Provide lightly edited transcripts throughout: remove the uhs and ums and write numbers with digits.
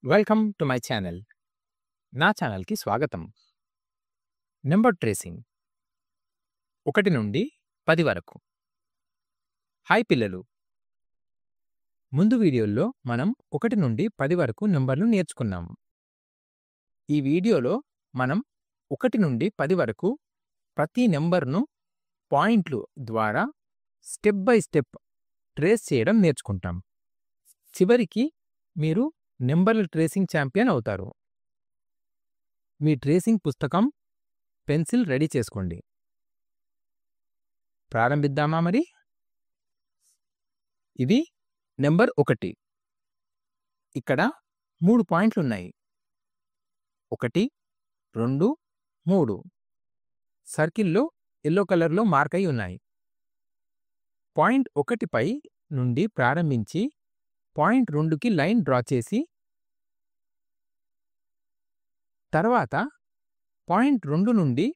Welcome to my channel. నా ఛానల్‌కి స్వాగతం. నంబర్ ట్రేసింగ్ 1 నుండి 10 వరకు. హాయ్ పిల్లలు. ముందు వీడియోల్లో మనం 1 నుండి 10 వరకు నంబర్లు నేర్చుకున్నాము. ఈ వీడియోలో మనం 1 నుండి 10 వరకు ప్రతి నంబర్‌ను పాయింట్లు ద్వారా స్టెప్ బై స్టెప్ ట్రేస్ చేయడం నేర్చుకుంటాం. చివరికి మీరు నంబర్ల ట్రేసింగ్ ఛాంపియన్ అవుతారు. మీ ట్రేసింగ్ పుస్తకం, పెన్సిల్ రెడీ చేసుకోండి. ప్రారంభిద్దామా మరి? ఇది నంబర్ 1. ఇక్కడ 3 పాయింట్లున్నాయి. 1, 2, 3 సర్కిల్‌లో యెల్లో కలర్‌లో మార్క్ అయి ఉన్నాయి. పాయింట్ 1 పై నుండి ప్రారంభించి పాయింట్ 2కి లైన్ డ్రా చేసి తర్వాత పాయింట్ 2 నుండి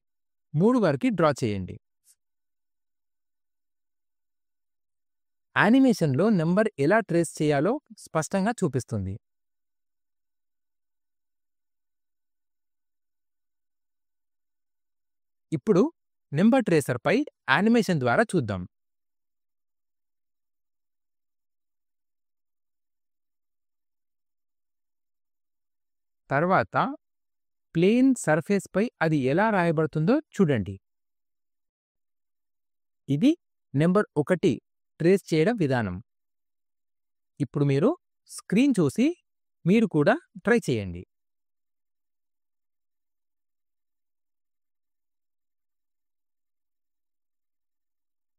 3 వరకు డ్రా చేయండి. యానిమేషన్‌లో నంబర్ ఎలా ట్రేస్ చేయాలో స్పష్టంగా చూపిస్తుంది. ఇప్పుడు నంబర్ ట్రేసర్‌పై యానిమేషన్ ద్వారా చూద్దాం. తర్వాత ప్లేన్ సర్ఫేస్‌పై అది ఎలా రాయబడుతుందో చూడండి. ఇది నంబర్ 1 ట్రేస్ చేయడం విధానం. ఇప్పుడు మీరు స్క్రీన్ చూసి మీరు కూడా ట్రై చేయండి.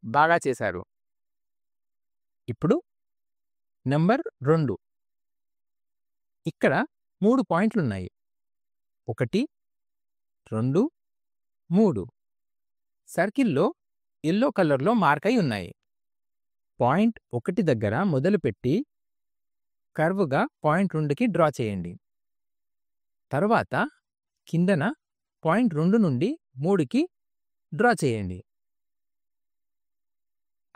బాగా చేశారు. ఇప్పుడు నంబర్ 2. ఇక్కడ 3 పాయింట్లున్నాయి. 1, 2, 3 సర్కిల్‌లో యెల్లో కలర్‌లో మార్క్ అయి ఉన్నాయి. పాయింట్ 1 దగ్గర మొదలుపెట్టి కర్వ్‌గా పాయింట్ 2కి డ్రా చేయండి. తర్వాత కిందన పాయింట్ 2 నుండి 3కి డ్రా చేయండి.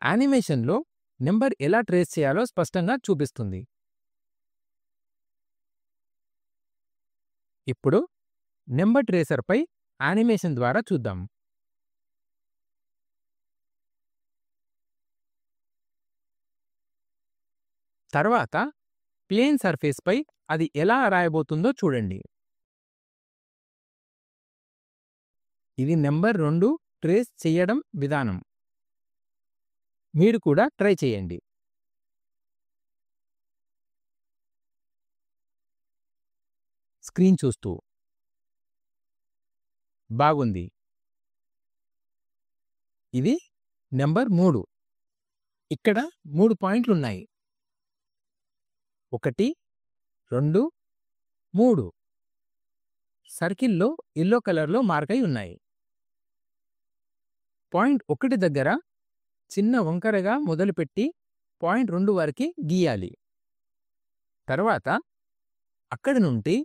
యానిమేషన్‌లో నంబర్ ఎలా ట్రేస్ చేయాలో స్పష్టంగా చూపిస్తుంది. ఇప్పుడు నంబర్ ట్రేసర్‌పై యానిమేషన్ ద్వారా చూద్దాం. తర్వాత ప్లేన్ సర్ఫేస్‌పై అది ఎలా రాయబోతుందో చూడండి. ఇది నంబర్ 2 ట్రేస్ చేయడం విధానం. మీరు కూడా ట్రై చేయండి. స్క్రీన్ చూస్తూ. బాగుంది. ఇది నంబర్ 3. ఇక్కడ 3 పాయింట్లున్నాయి. 1, 2, 3 సర్కిల్‌లో యెల్లో కలర్‌లో మార్క్ అయి ఉన్నాయి. పాయింట్ 1 దగ్గర చిన్న వంకరగా మొదలుపెట్టి పాయింట్ 2 వరకు గీయాలి. తర్వాత అక్కడి నుండి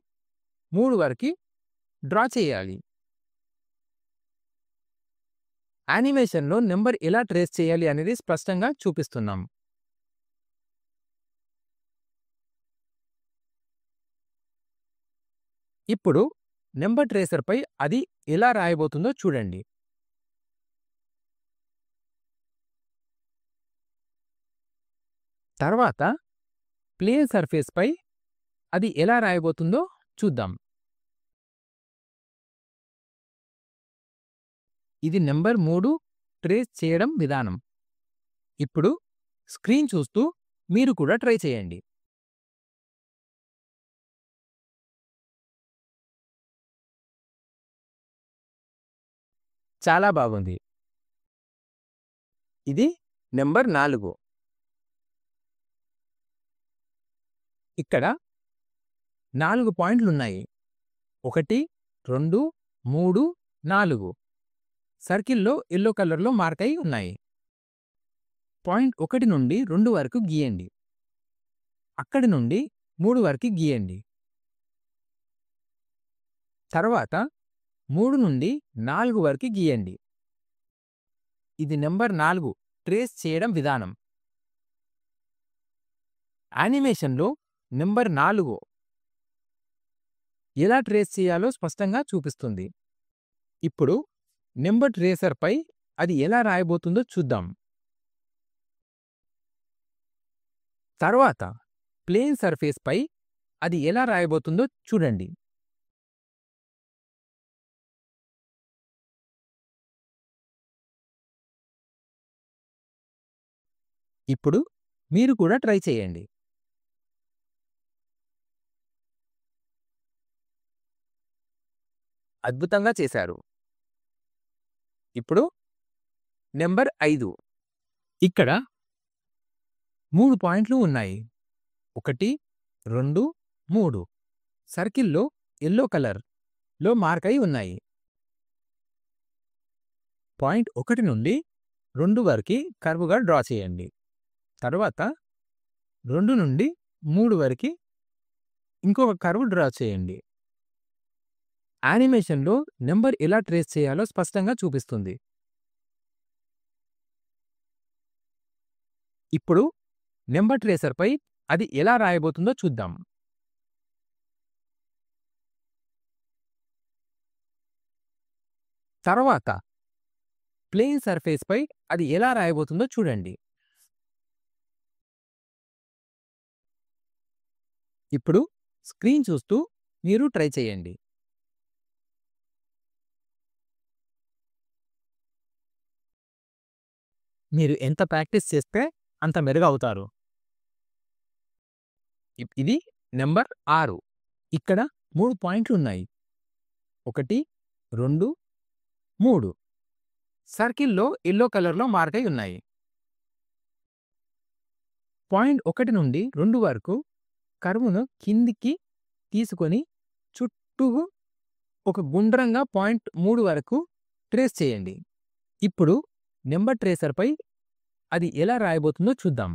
3 వరకు డ్రా చేయాలి. యానిమేషన్‌లో నంబర్ ఎలా ట్రేస్ చేయాలి అనేది స్పష్టంగా చూపిస్తున్నాం. ఇప్పుడు నంబర్ ట్రేసర్‌పై అది ఎలా రాయబోతుందో చూడండి. తర్వాత ప్లేన్ సర్ఫేస్‌పై అది ఎలా రాయబోతుందో చూద్దాం. ఇది నంబర్ 3 ట్రేస్ చేయడం విధానం. ఇప్పుడు స్క్రీన్ చూస్తూ మీరు కూడా ట్రై చేయండి. చాలా బాగుంది. ఇది నంబర్ 4. ఇక్కడ 4 పాయింట్లున్నాయి. 1, 2, 3, 4 సర్కిల్‌లో యెల్లో కలర్‌లో మార్క్ అయి ఉన్నాయి. పాయింట్ 1 నుండి 2 వరకు గీయండి. అక్కడి నుండి 3 వరకు గీయండి. తర్వాత 3 నుండి 4 వరకు గీయండి. ఇది నంబర్ 4 ట్రేస్ చేయడం విధానం. యానిమేషన్‌లో నంబర్ 4 ఎలా ట్రేస్ చేయాలో స్పష్టంగా చూపిస్తుంది. ఇప్పుడు నెంబర్ ట్రేసర్పై అది ఎలా రాయబోతుందో చూద్దాం. తర్వాత ప్లేన్ సర్ఫేస్పై అది ఎలా రాయబోతుందో చూడండి. ఇప్పుడు మీరు కూడా ట్రై చేయండి. అద్భుతంగా చేశారు. ఇప్పుడు నెంబర్ 5. ఇక్కడ 3 పాయింట్లు ఉన్నాయి. 1, 2, 3 సర్కిల్‌లో యెల్లో కలర్‌లో మార్క్ అయి ఉన్నాయి. పాయింట్ 1 నుండి 2 వరకి కర్వ్‌గా డ్రా చేయండి. తర్వాత 2 నుండి 3 వరకి ఇంకొక కర్వ్ డ్రా చేయండి. యానిమేషన్‌లో నెంబర్ ఎలా ట్రేస్ చేయాలో స్పష్టంగా చూపిస్తుంది. ఇప్పుడు నెంబర్ ట్రేసర్పై అది ఎలా రాయబోతుందో చూద్దాం. తర్వాత ప్లేన్ సర్ఫేస్‌పై అది ఎలా రాయబోతుందో చూడండి. ఇప్పుడు స్క్రీన్ చూస్తూ మీరు ట్రై చేయండి. మీరు ఎంత ప్రాక్టీస్ చేస్తే అంత మెరుగు అవుతారు. ఇది నెంబర్ 6. ఇక్కడ 3 పాయింట్లు ఉన్నాయి. 1, 2, 3 సర్కిల్‌లో యెల్లో కలర్‌లో మార్క్ అయి ఉన్నాయి. పాయింట్ 1 నుండి 2 వరకు కర్వ్‌ను కిందికి తీసుకొని చుట్టూ ఒక గుండ్రంగా పాయింట్ 3 వరకు ట్రేస్ చేయండి. ఇప్పుడు నెంబర్ ట్రేసర్పై అది ఎలా రాయబోతుందో చూద్దాం.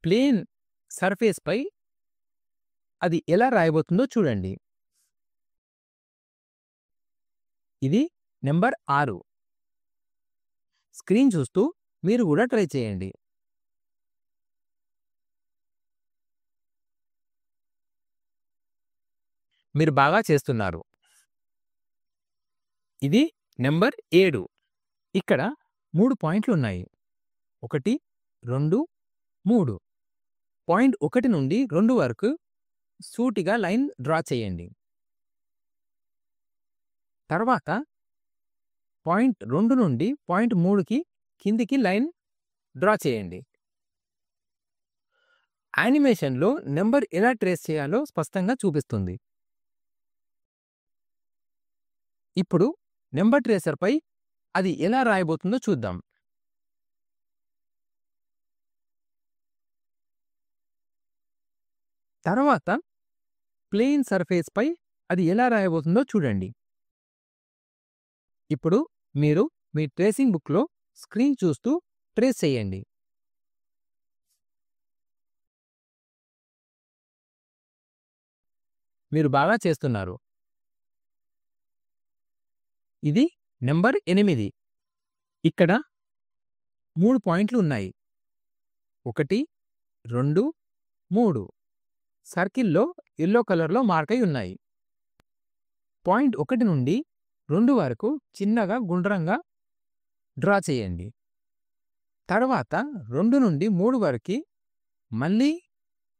ప్లేన్ సర్ఫేస్‌పై అది ఎలా రాయబోతుందో చూడండి. ఇది నెంబర్ 6. స్క్రీన్ చూస్తూ మీరు కూడా ట్రై చేయండి. మీరు బాగా చేస్తున్నారు. ఇది నెంబర్ 7. ఇక్కడ 3 పాయింట్లు ఉన్నాయి. 1, 2, 3 పాయింట్ 1 నుండి 2 వరకు సూటిగా లైన్ డ్రా చేయండి. తర్వాత పాయింట్ 2 నుండి పాయింట్ 3కి కిందికి లైన్ డ్రా చేయండి. యానిమేషన్‌లో నెంబర్ ఎలా ట్రేస్ చేయాలో స్పష్టంగా చూపిస్తుంది. ఇప్పుడు నెంబర్ ట్రేసర్పై అది ఎలా రాయబోతుందో చూద్దాం. తర్వాత ప్లేన్ సర్ఫేస్‌పై అది ఎలా రాయబోతుందో చూడండి. ఇప్పుడు మీరు మీ ట్రేసింగ్ బుక్‌లో స్క్రీన్ చూస్తూ ట్రేస్ చేయండి. మీరు బాగా చేస్తున్నారు. ఇది నెంబర్ 8. ఇక్కడ 3 పాయింట్లు ఉన్నాయి. 1, 2, 3 సర్కిల్‌లో యెల్లో కలర్‌లో మార్క్ అయి ఉన్నాయి. పాయింట్ 1 నుండి 2 వరకు చిన్నగా గుండ్రంగా డ్రా చేయండి. తర్వాత 2 నుండి 3 వరకి మళ్ళీ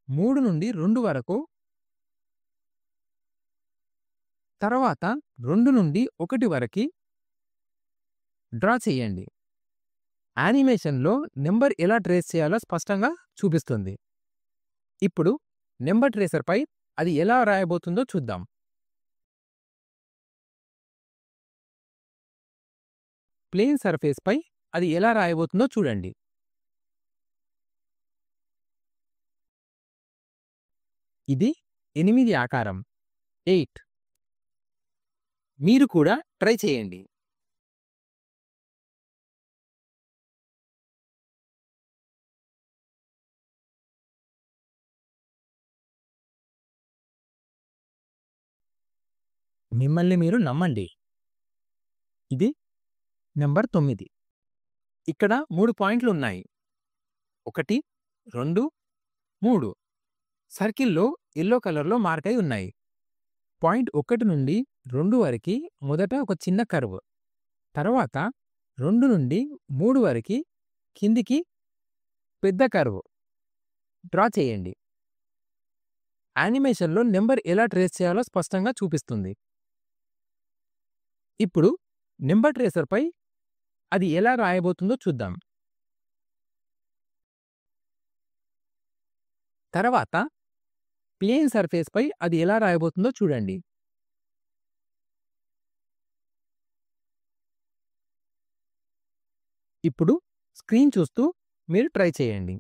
3 నుండి 2 వరకు, తర్వాత 2 నుండి 1 వరకి డ్రా చేయండి. యానిమేషన్‌లో నెంబర్ ఎలా ట్రేస్ చేయాలో స్పష్టంగా చూపిస్తుంది. ఇప్పుడు నెంబర్ ట్రేసర్పై అది ఎలా రాయబోతుందో చూద్దాం. ప్లేన్ సర్ఫేస్‌పై అది ఎలా రాయబోతుందో చూడండి. ఇది 8 ఆకారం. 8. మీరు కూడా ట్రై చేయండి. మిమ్మల్ని మీరు నమ్మండి. ఇది నెంబర్ 9. ఇక్కడ 3 పాయింట్లు ఉన్నాయి. 1, 2, 3 సర్కిల్‌లో యెల్లో కలర్‌లో మార్క్ అయి ఉన్నాయి. పాయింట్ 1 నుండి 2 వరకి మొదట ఒక చిన్న కర్వ్. తర్వాత 2 నుండి 3 వరకి కిందికి పెద్ద కర్వ్ డ్రా చేయండి. యానిమేషన్‌లో నంబర్ ఎలా ట్రేస్ చేయాలో స్పష్టంగా చూపిస్తుంది. ఇప్పుడు నంబర్ ట్రేసర్‌పై అది ఎలా రాయబోతుందో చూద్దాం. తర్వాత ప్లేన్ సర్ఫేస్‌పై అది ఎలా రాయబోతుందో చూడండి. ఇప్పుడు స్క్రీన్ చూస్తూ మీరు ట్రై చేయండి.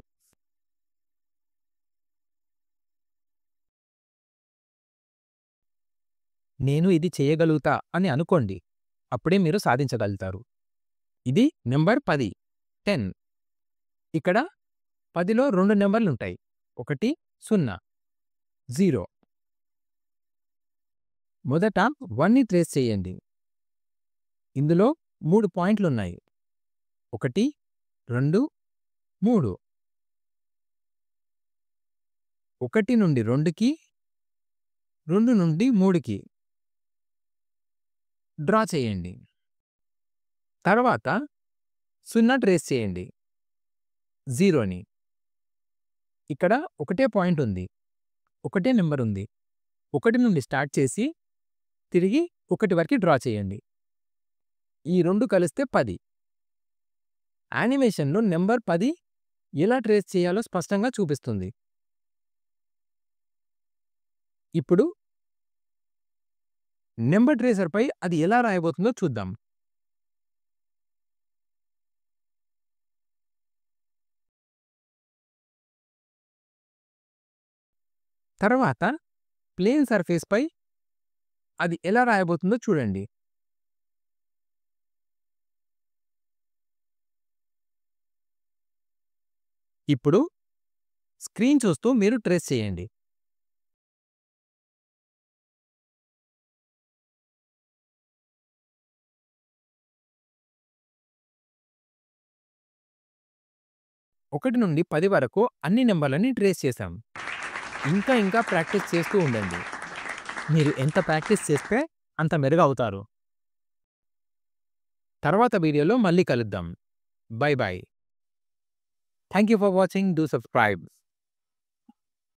నేను ఇది చేయగలుగుతా అని అనుకోండి. అప్పుడే మీరు సాధించగలుగుతారు. ఇది నంబర్ 10. 10. ఇక్కడ 10లో 2 నంబర్లుంటాయి. 1, 0, 0. మొదట 1ని ట్రేస్ చేయండి. ఇందులో 3 పాయింట్లున్నాయి. 1, 2, 3. 1 నుండి 2కి, 2 నుండి 3కి డ్రా చేయండి. తర్వాత 0 ట్రేస్ చేయండి. 0ని. ఇక్కడ ఒకటే పాయింట్ ఉంది. ఒకటే నంబర్ ఉంది. 1 నుండి స్టార్ట్ చేసి తిరిగి 1 వరకి డ్రా చేయండి. ఈ 2 కలిస్తే 10. యానిమేషన్‌లో నంబర్ 10 ఎలా ట్రేస్ చేయాలో స్పష్టంగా చూపిస్తుంది. ఇప్పుడు నంబర్ ట్రేసర్‌పై అది ఎలా రాయబోతుందో చూద్దాం. తర్వాత ప్లేన్ సర్ఫేస్‌పై అది ఎలా రాయబోతుందో చూడండి. ఇప్పుడు స్క్రీన్ చూస్తూ మీరు ట్రేస్ చేయండి. ఒకటి నుండి 10 వరకు అన్ని నంబర్లని ట్రేస్ చేశాం. ఇంకా ప్రాక్టీస్ చేస్తూ ఉండండి. మీరు ఎంత ప్రాక్టీస్ చేస్తే అంత మెరుగవుతారు. తర్వాత వీడియోలో మళ్ళీ కలుద్దాం. By by. Thank you for watching. Do subscribe.